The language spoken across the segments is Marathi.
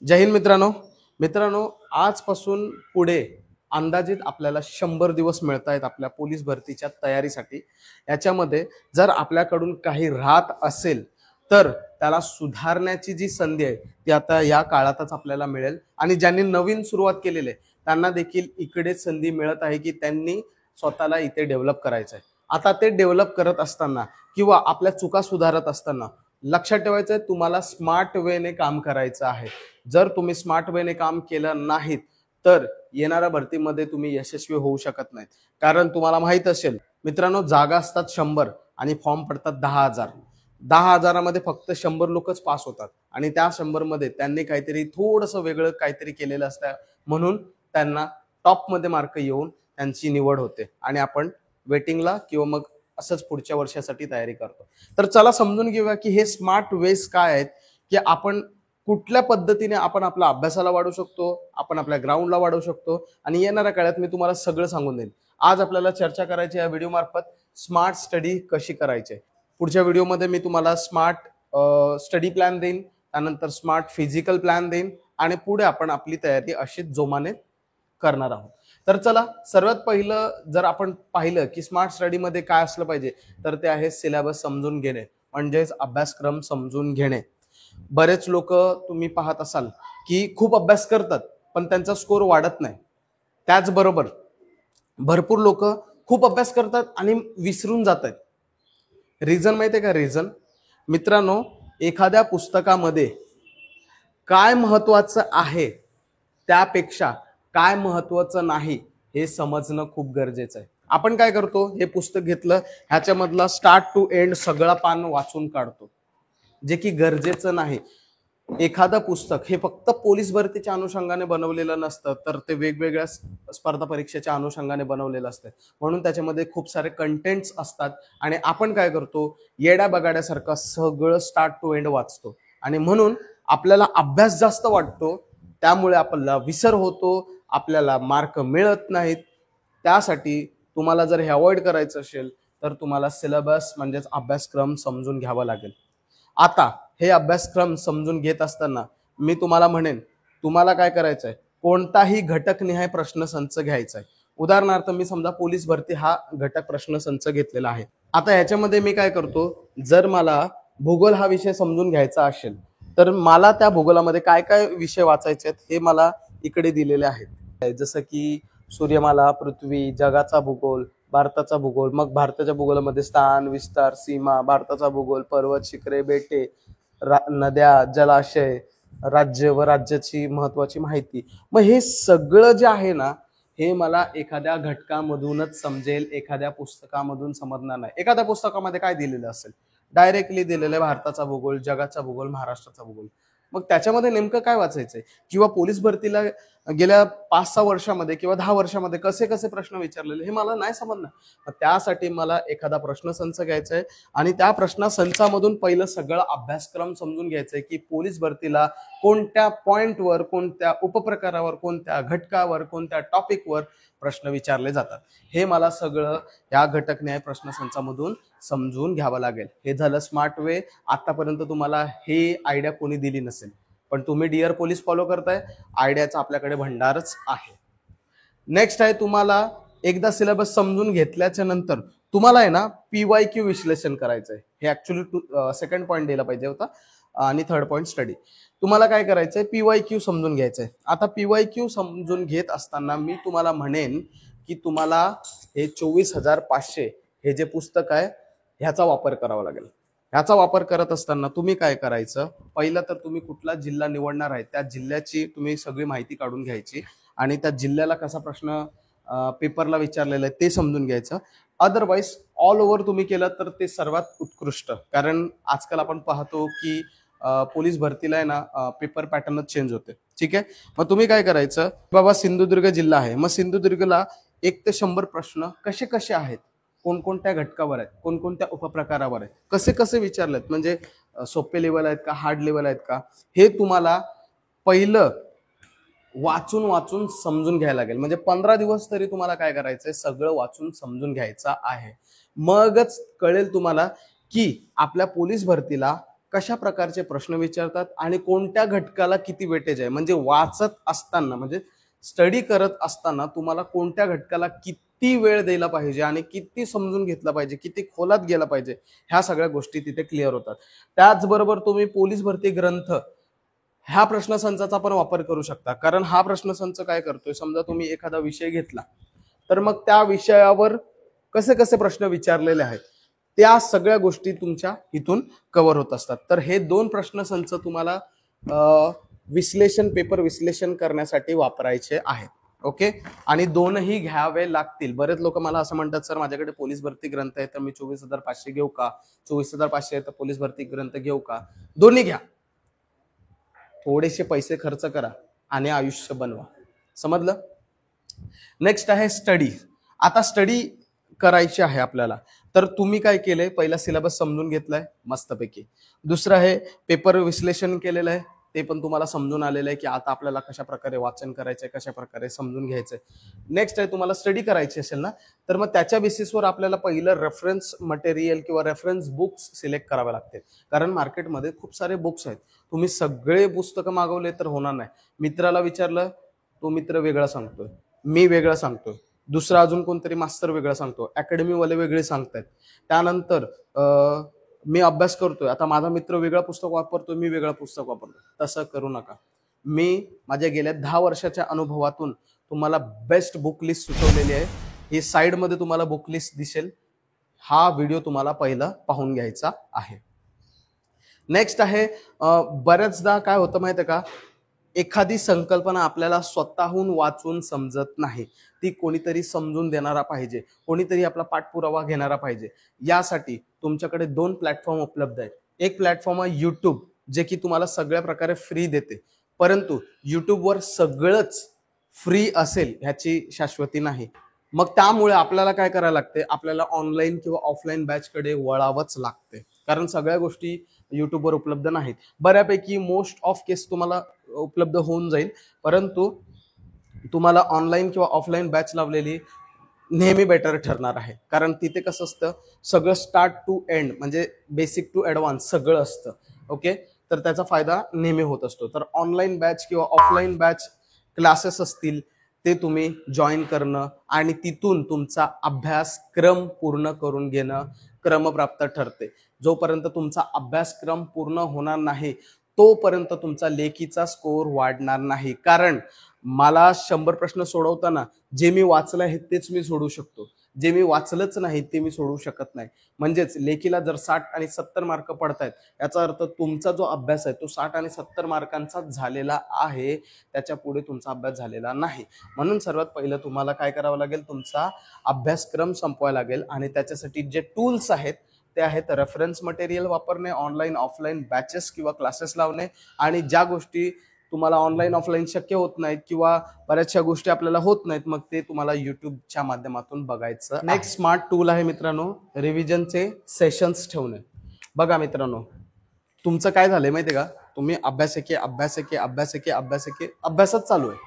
जय हिंद मित्रांनो. मित्रांनो, आजपासून पुढे अंदाजित आपल्याला 100 दिवस मिळत आहेत आपल्या पोलीस भरतीच्या तयारीसाठी. याच्यामध्ये जर आपल्याकडून काही राहत असेल तर त्याला सुधारण्याची जी संधी आहे ती आता या काळातच आपल्याला मिळेल. आणि ज्यांनी नवीन सुरुवात केलेली आहे त्यांना देखील इकडे संधी मिळत आहे की त्यांनी स्वतःला इथे डेव्हलप करायचं आहे. आता ते डेव्हलप करत असताना किंवा आपल्या चुका सुधारत असताना लक्षात ठेवायचं आहे, तुम्हाला स्मार्ट वेने काम करायचं आहे. जर तुम्ही स्मार्ट वेने काम केलं नाहीत तर येणाऱ्या भरतीमध्ये तुम्ही यशस्वी होऊ शकत नाहीत. कारण तुम्हाला माहित असेल मित्रांनो, जागा असतात 100 आणि फॉर्म पडतात 10,000. 10,000मध्ये फक्त 100 लोकच पास होतात आणि त्या 100 मध्ये त्यांनी काहीतरी थोडंसं वेगळं काहीतरी केलेलं असतं, म्हणून त्यांना टॉपमध्ये मार्क येऊन त्यांची निवड होते आणि आपण वेटिंगला किंवा मग असंच पुढच्या वर्षासाठी तयारी करतो. तर चला समजून घेऊया की हे स्मार्ट वेज काय आहेत, की आपण कुठल्या पद्धतीने आपण आपल्या अभ्यासाला वाढवू शकतो, आपण आपल्या ग्राउंडला वाढवू शकतो आणि येणाऱ्या काळात मी तुम्हाला सगळं सांगून देईन. आज आपल्याला चर्चा करायची या व्हिडिओ मार्फत स्मार्ट स्टडी कशी करायची. पुढच्या व्हिडिओमध्ये मी तुम्हाला स्मार्ट स्टडी प्लॅन देईन, त्यानंतर स्मार्ट फिजिकल प्लॅन देईन आणि पुढे आपण आपली तयारी अशीच जोमाने करणार आहोत. तर चला, सर्वात पहिलं जर आपण पाहिलं की स्मार्ट स्टडीमध्ये काय असलं पाहिजे तर ते आहे सिलेबस समजून घेणे, म्हणजेच अभ्यासक्रम समजून घेणे. बरेच लोक तुम्ही पाहत असाल की खूप अभ्यास करतात पण त्यांचा स्कोर वाढत नाही. त्याचबरोबर भरपूर लोक खूप अभ्यास करतात आणि विसरून जात आहेत. रिझन माहितीये का? रिझन मित्रांनो, एखाद्या पुस्तकामध्ये काय महत्वाचं आहे त्यापेक्षा काय महत्वाचं नाही हे समजणं खूप गरजेचं आहे. आपण काय करतो, हे पुस्तक घेतलं, ह्याच्यामधला स्टार्ट टू एंड सगळं पान वाचून काढतो, जे की गरजेचं नाही. एखादं पुस्तक हे फक्त पोलीस भरतीच्या अनुषंगाने बनवलेलं नसतं, तर ते वेगवेगळ्या स्पर्धा परीक्षेच्या अनुषंगाने बनवलेलं असतं. म्हणून त्याच्यामध्ये खूप सारे कंटेंट्स असतात आणि आपण काय करतो, येड्या बगाड्यासारखं सगळं स्टार्ट टू एंड वाचतो आणि म्हणून आपल्याला अभ्यास जास्त वाटतो, त्यामुळे आपल्याला विसर होतो, आपल्याला मार्क मिळत नाहीत. त्यासाठी तुम्हाला जर हे अवॉइड करायचं असेल तर तुम्हाला सिलेबस म्हणजेच अभ्यासक्रम समजून घ्यावा लागेल. आता हे अभ्यासक्रम समजून घेत असताना मी तुम्हाला म्हणेन, तुम्हाला काय करायचंय, कोणताही घटकनिहाय प्रश्नसंच घ्यायचा आहे. उदाहरणार्थ मी समजा पोलीस भरती हा घटक प्रश्नसंच घेतलेला आहे. आता ह्याच्यामध्ये मी काय करतो, जर मला भूगोल हा विषय समजून घ्यायचा असेल तर मला त्या भूगोलामध्ये काय काय विषय वाचायचे आहेत हे मला इकडे दिलेले आहेत. जसं की सूर्यमाला, पृथ्वी, जगाचा भूगोल, भारताचा भूगोल, मग भारताच्या भूगोलामध्ये स्थान, विस्तार, सीमा, भारताचा भूगोल, पर्वत, शिखरे, बेटे, नद्या, जलाशय, राज्य व राज्याची महत्वाची माहिती. मग हे सगळं जे आहे ना, हे मला एखाद्या घटकामधूनच समजेल, एखाद्या पुस्तकामधून समजणार नाही. एखाद्या पुस्तकामध्ये काय दिलेलं असेल, डायरेक्टली दिलेलं आहे भारताचा भूगोल, जगाचा भूगोल, महाराष्ट्राचा भूगोल. मग त्याच्यामध्ये नेमकं काय वाचायचंय, किंवा पोलीस भरतीला गेल्या 5-6 वर्षामध्ये किंवा 10 वर्षामध्ये कसे कसे प्रश्न विचारलेले हे मला नाही समजणार. मग त्यासाठी मला एखादा प्रश्नसंच घ्यायचा आहे आणि त्या प्रश्नसंचामधून पहिलं सगळं अभ्यासक्रम समजून घ्यायचंय की पोलीस भरतीला कोणत्या पॉइंटवर, कोणत्या उपप्रकारावर, कोणत्या घटकावर, कोणत्या टॉपिकवर प्रश्न विचारले जातात. हे मला सगळं या घटकन्याय प्रश्नसंचामधून समजून घ्यावं लागेल. हे झालं स्मार्ट वे. आतापर्यंत तुम्हाला हे आयडिया कोणी दिली नसेल, पण तुम्ही डिअर पोलीस फॉलो करताय, आयडियाचा आपल्याकडे भंडारच आहे. नेक्स्ट आहे, तुम्हाला एकदा सिलेबस समजून घेतल्याच्या नंतर तुम्हाला आहे ना PYQ विश्लेषण करायचं आहे. हे ऍक्च्युली सेकंड पॉईंट दिला पाहिजे होता आणि थर्ड पॉईंट स्टडी. तुम्हाला काय करायचंय, PYQ समजून घ्यायचंय. आता PYQ समजून घेत असताना मी तुम्हाला म्हणेन की तुम्हाला हे 24,500 हे जे पुस्तक आहे ह्याचा वापर करावा लागेल. ह्याचा वापर करत असताना तुम्ही काय करायचं, पहिलं तर तुम्ही कुठला जिल्हा निवडणार आहे त्या जिल्ह्याची तुम्ही सगळी माहिती काढून घ्यायची आणि त्या जिल्ह्याला कसा प्रश्न पेपरला विचारलेला आहे ते समजून घ्यायचं. अदरवाईज ऑल ओव्हर तुम्ही केलं तर ते सर्वात उत्कृष्ट. कारण आजकाल आपण पाहतो की पोलीस भरतीला आहे ना पेपर पॅटर्नच चेंज होते. ठीक आहे, मग तुम्ही काय करायचं, बाबा सिंधुदुर्ग जिल्हा आहे, मग सिंधुदुर्गला 1 ते 100 प्रश्न कसे कसे आहेत, कोणकोणत्या घटकावर आहेत, कोणकोणत्या उपप्रकारावर आहेत, कसे कसे विचारलेत, म्हणजे सोपे लेवल आहेत का, हार्ड लेवल आहेत का, हे तुम्हाला पहिलं वाचून वाचून समजून घ्यायला लागेल. म्हणजे 15 दिवस तरी तुम्हाला काय करायचंय, सगळं वाचून समजून घ्यायचं आहे. मगच कळेल तुम्हाला की आपल्या पोलीस भरतीला कशा प्रकारचे प्रश्न विचारतात आणि कोणत्या घटकाला किती वेटेज आहे, म्हणजे वाचत असताना म्हणजे स्टडी करत असताना तुम्हाला कोणत्या घटकाला किती वेळ द्यायला पाहिजे आणि किती समजून घेतला पाहिजे, किती खोलात गेला पाहिजे, ह्या सगळ्या गोष्टी तिथे क्लिअर होतात. त्याचबरोबर तुम्ही पोलीस भरती ग्रंथ ह्या प्रश्नसंचाचा पण वापर करू शकता. कारण हा प्रश्नसंच काय करतोय, समजा तुम्ही एखादा विषय घेतला तर मग त्या विषयावर कसे कसे प्रश्न विचारलेले आहेत त्या सगळ्या गोष्टी तुमच्या इथून कव्हर होत असतात. तर हे दोन प्रश्नसंच तुम्हाला विश्लेषण पेपर विश्लेषण करण्यासाठी वापरायचे आहेत. ओके, आणि दोनही घ्यावे लागतील. बरेच लोक मला असं म्हणतात, सर माझ्याकडे पोलीस भरती ग्रंथ आहे तर मी 24,500 घेऊ का, 24,500 आहे तर पोलीस भरती ग्रंथ घेऊ का? दोन्ही घ्या, थोडेसे पैसे खर्च करा आणि आयुष्य बनवा. समजलं? नेक्स्ट आहे स्टडी. आता स्टडी करायची आहे आपल्याला, तर तुम्ही काय केलंय, पहिला सिलेबस समजून घेतलाय मस्तपैकी. दुसरं आहे पेपर विश्लेषण केलेलं आहे, ते पण तुम्हाला समजून आलेलं आहे की आता आपल्याला कशा प्रकारे वाचन करायचंय, कशा प्रकारे समजून घ्यायचंय. नेक्स्ट आहे तुम्हाला स्टडी करायची असेल ना, तर मग त्याच्या बेसिसवर आपल्याला पहिलं रेफरन्स मटेरियल किंवा रेफरन्स बुक्स सिलेक्ट करावे लागते. कारण मार्केटमध्ये खूप सारे बुक्स आहेत, तुम्ही सगळे पुस्तकं मागवले तर होणार नाही. मित्राला विचारलं, तो मित्र वेगळा सांगतोय, मी वेगळं सांगतोय, दुसरा अजून कोणतरी मास्तर वेगळं सांगतो, अकॅडमीवाले वेगळे सांगतायत. त्यानंतर मी अभ्यास करतोय, आता माझा मित्र वेगळं पुस्तक वापरतोय, मी वेगळं पुस्तक वापरतोय. तसं करू नका. मी माझ्या गेल्या 10 वर्षाच्या अनुभवातून तुम्हाला बेस्ट बुक लिस्ट सुचवलेली आहे. ही साईडमध्ये तुम्हाला बुक लिस्ट दिसेल, हा व्हिडिओ तुम्हाला पहिला पाहून घ्यायचा आहे. नेक्स्ट आहे बऱ्याचदा काय होतं माहिती आहे का, एखादी संकल्पना आपल्याला स्वतःहून वाचून समजत नाही, ती कोणीतरी समजून देणारा पाहिजे, कोणीतरी आपला पाठपुरावा घेणारा पाहिजे. यासाठी तुमच्याकडे 2 प्लॅटफॉर्म उपलब्ध आहेत. एक प्लॅटफॉर्म आहे युट्यूब, जे की तुम्हाला सगळ्या प्रकारे फ्री देते, परंतु युट्यूबवर सगळंच फ्री असेल ह्याची शाश्वती नाही. मग त्यामुळे आपल्याला काय करायला लागते, आपल्याला ऑनलाईन किंवा ऑफलाईन बॅचकडे वळावंच लागते, कारण सगळ्या गोष्टी युट्यूबवर उपलब्ध नाहीत. बऱ्यापैकी मोस्ट ऑफ केस तुम्हाला उपलब्ध होऊन जाईल, परंतु तुम्हाला ऑनलाईन किंवा ऑफलाईन बॅच लावलेली नेहमी बेटर ठरणार आहे. कारण तिथे कसं असतं, सगळं स्टार्ट टू एंड म्हणजे बेसिक टू ॲडव्हान्स सगळं असतं. ओके, तर त्याचा फायदा नेहमी होत असतो. तर ऑनलाईन बॅच किंवा ऑफलाईन बॅच क्लासेस असतील ते तुम्ही जॉईन करणं आणि तिथून तुमचा अभ्यासक्रम पूर्ण करून घेणं क्रमप्राप्त ठरते. जोपर्यंत तुमचा अभ्यासक्रम पूर्ण होणार नाही तोपर्यंत तुमचा लेखीचा स्कोर वाढणार नाही. कारण मला 100 प्रश्न सोडवताना जे मी वाचलं आहे तेच मी सोडू शकतो, जे मी वाचलंच नाही ते मी सोडवू शकत नाही. म्हणजेच लेखीला जर 60 आणि 70 मार्क पडतायत, याचा अर्थ तुमचा जो अभ्यास आहे तो 60 आणि 70 मार्कांचा झालेला आहे, त्याच्या पुढे तुमचा अभ्यास झालेला नाही. म्हणून सर्वात पहिलं तुम्हाला काय करावं लागेल, तुमचा अभ्यासक्रम संपवायला लागेल. आणि त्याच्यासाठी जे टूल्स आहेत ते आहेत रेफरन्स मटेरियल वापरणे, ऑनलाईन ऑफलाईन बॅचेस किंवा क्लासेस लावणे, आणि ज्या गोष्टी तुम्हाला ऑनलाईन ऑफलाईन शक्य होत नाहीत किंवा बऱ्याचशा गोष्टी आपल्याला होत नाहीत, मग ते तुम्हाला युट्यूबच्या माध्यमातून बघायचं. नेक्स्ट स्मार्ट टूल आहे मित्रांनो, रिव्हिजनचे सेशन्स ठेवणे. बघा मित्रांनो, तुमचं काय झालंय माहितीये का, तुम्ही अभ्यासच चालू आहे,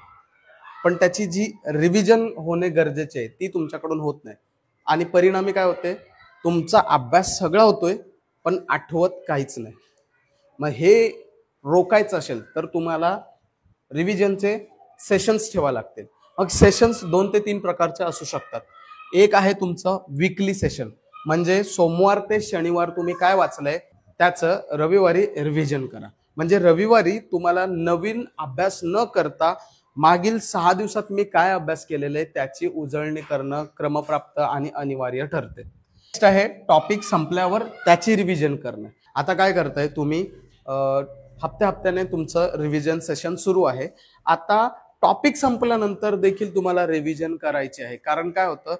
पण त्याची जी रिव्हिजन होणे गरजेचे आहे ती तुमच्याकडून होत नाही. आणि परिणामी काय होते, तुमचा अभ्यास सगळा होतोय पण आठवत काहीच नाही. मग हे रोखायचं असेल तर तुम्हाला रिव्हिजनचे सेशन्स ठेवावे लागतील. मग सेशन्स 2 ते 3 प्रकारचे असू शकतात. एक आहे तुमचं वीकली सेशन, म्हणजे सोमवार ते शनिवार तुम्ही काय वाचलंय त्याचं रविवारी रिव्हिजन करा. म्हणजे रविवारी तुम्हाला नवीन अभ्यास न करता मागील 6 दिवसात मी काय अभ्यास केलेला आहे त्याची उजळणी करणं क्रमप्राप्त आणि अनिवार्य ठरते. नेक्स्ट आहे टॉपिक संपल्यावर त्याची रिव्हिजन करणं. आता काय करताय तुम्ही, हप्त्याने तुमचं रिव्हिजन सेशन सुरू आहे. आता टॉपिक संपल्यानंतर देखील तुम्हाला रिव्हिजन करायची आहे, कारण काय होतं,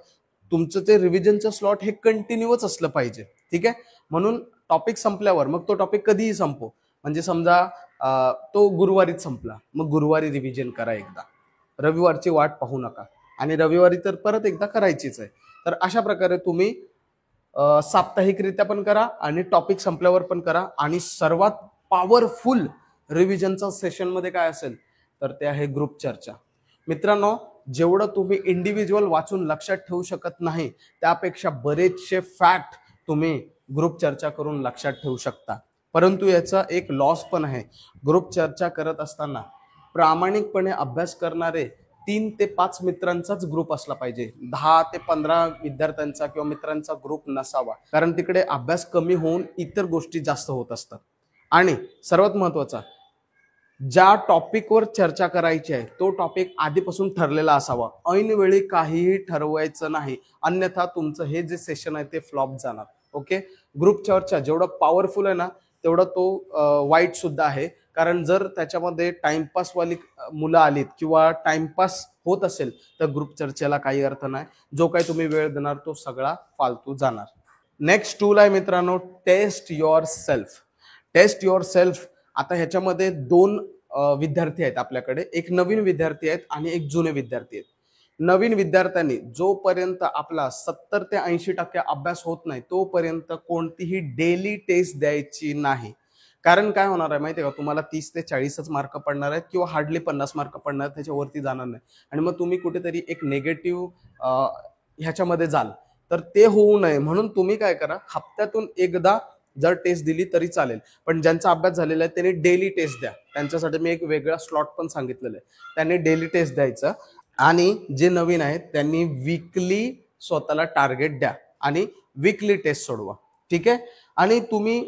तुमचं ते रिव्हिजनचं स्लॉट हे कंटिन्यूच असलं पाहिजे. ठीक आहे, म्हणून टॉपिक संपल्यावर, मग तो टॉपिक कधीही संपो, म्हणजे समजा तो गुरुवारीच संपला, मग गुरुवारी रिव्हिजन करा एकदा, रविवारची वाट पाहू नका, आणि रविवारी तर परत एकदा करायचीच आहे. तर अशा प्रकारे तुम्ही साप्ताहिकरित्या पण करा आणि टॉपिक संपल्यावर पण करा. आणि सर्वात पॉवरफुल रिव्हिजनचा सेशन मध्ये काय असेल तर ते आहे ग्रुप चर्चा. मित्रांनो, जेवढं तुम्ही इंडिव्हिज्युअल वाचून लक्षात ठेवू शकत नाही त्यापेक्षा बरेचसे फॅक्ट तुम्ही ग्रुप चर्चा करून लक्षात ठेवू शकता. परंतु याचा एक लॉस पण आहे. ग्रुप चर्चा करत असताना प्रामाणिकपणे अभ्यास करणारे 3 ते 5 मित्रांचाच ग्रुप असला पाहिजे. 10 ते 15 विद्यार्थ्यांचा किंवा मित्रांचा ग्रुप नसावा, कारण तिकडे अभ्यास कमी होऊन इतर गोष्टी जास्त होत असतात. आणि सर्वात महत्वाचा, ज्या टॉपिकवर चर्चा करायची आहे तो टॉपिक आधीपासून ठरलेला असावा. ऐनवेळी काहीही ठरवायचं नाही, अन्यथा तुमचं हे जे सेशन आहे ते फ्लॉप जाणार. ओके. ग्रुप चर्चा जेवढा पॉवरफुल आहे ना, तेवढा तो वाईट सुद्धा आहे. कारण जर त्याच्यामध्ये टाइमपासवाली मुलं आलीत किंवा टाइमपास होत असेल तर ग्रुप चर्चेला काही अर्थ नाही. जो काही तुम्ही वेळ देणार तो सगळा फालतू जाणार. नेक्स्ट टूल आहे मित्रांनो, test yourself. Test yourself. आता ह्याच्यामध्ये 2 विद्यार्थी आहेत आपल्याकडे. एक नवीन विद्यार्थी आहेत आणि एक जुने विद्यार्थी आहेत. नवीन विद्यार्थ्यांनी जोपर्यंत आपला 70 ते 80% अभ्यास होत नाही तोपर्यंत कोणतीही डेली टेस्ट द्यायची नाही. कारण काय होणार आहे माहिती आहे का, तुम्हाला 30 ते 40च मार्क पडणार आहेत किंवा हार्डली 50 मार्क पडणार आहेत, त्याच्यावरती जाणार नाही. आणि मग तुम्ही कुठेतरी एक निगेटिव्ह ह्याच्यामध्ये जाल. तर ते होऊ नये म्हणून तुम्ही काय करा, हप्त्यातून एकदा जर टेस्ट दिली तरी चालेल, पण ज्यांचा अभ्यास झालेला आहे त्यांनी डेली टेस्ट द्या. त्यांच्यासाठी मी एक वेगळा स्लॉट पण सांगितलेला आहे. त्यांनी डेली टेस्ट द्यायचं. आणि जे नवीन आहेत त्यांनी वीकली स्वतःला टार्गेट द्या आणि वीकली टेस्ट सोडवा. ठीक आहे. आणि तुम्ही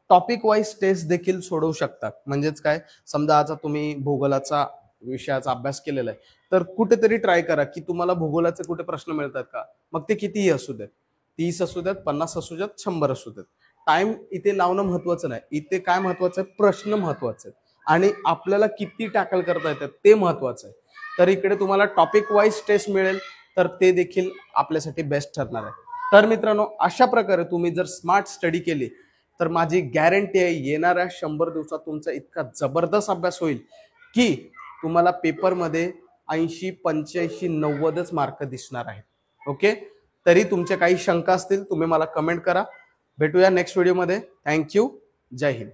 टॉपिक वाईज टेस्ट देखील सोडवू शकता. म्हणजेच काय, समजा आता तुम्ही भूगोलाचा विषयाचा अभ्यास केलेला आहे, तर कुठेतरी ट्राय करा की तुम्हाला भूगोलाचे कुठे प्रश्न मिळतात का. मग ते कितीही असू देत, 30 असू देत, 50 असू देत, 100 असू देत. टाइम इथे लावणं महत्वाचं नाही. इथे काय महत्वाचं आहे, प्रश्न महत्वाचे आहेत आणि आपल्याला किती टॅकल करता येतात ते महत्वाचं आहे. तर इकडे तुम्हाला टॉपिक वाईज टेस्ट मिळेल, तर ते देखील आपल्यासाठी बेस्ट ठरणार आहे. तर मित्रांनो, अशा प्रकारे तुम्ही जर स्मार्ट स्टडी केली तर माझी गॅरंटी आहे येणाऱ्या 100 दिवसात तुमचा इतका जबरदस्त अभ्यास होईल की तुम्हाला पेपरमध्ये 80, 85, 90च मार्क दिसणार आहेत. ओके. तरी तुमच्या काही शंका असतील तुम्ही मला कमेंट करा. भेटूया नेक्स्ट व्हिडिओमध्ये. थँक्यू. जय हिंद.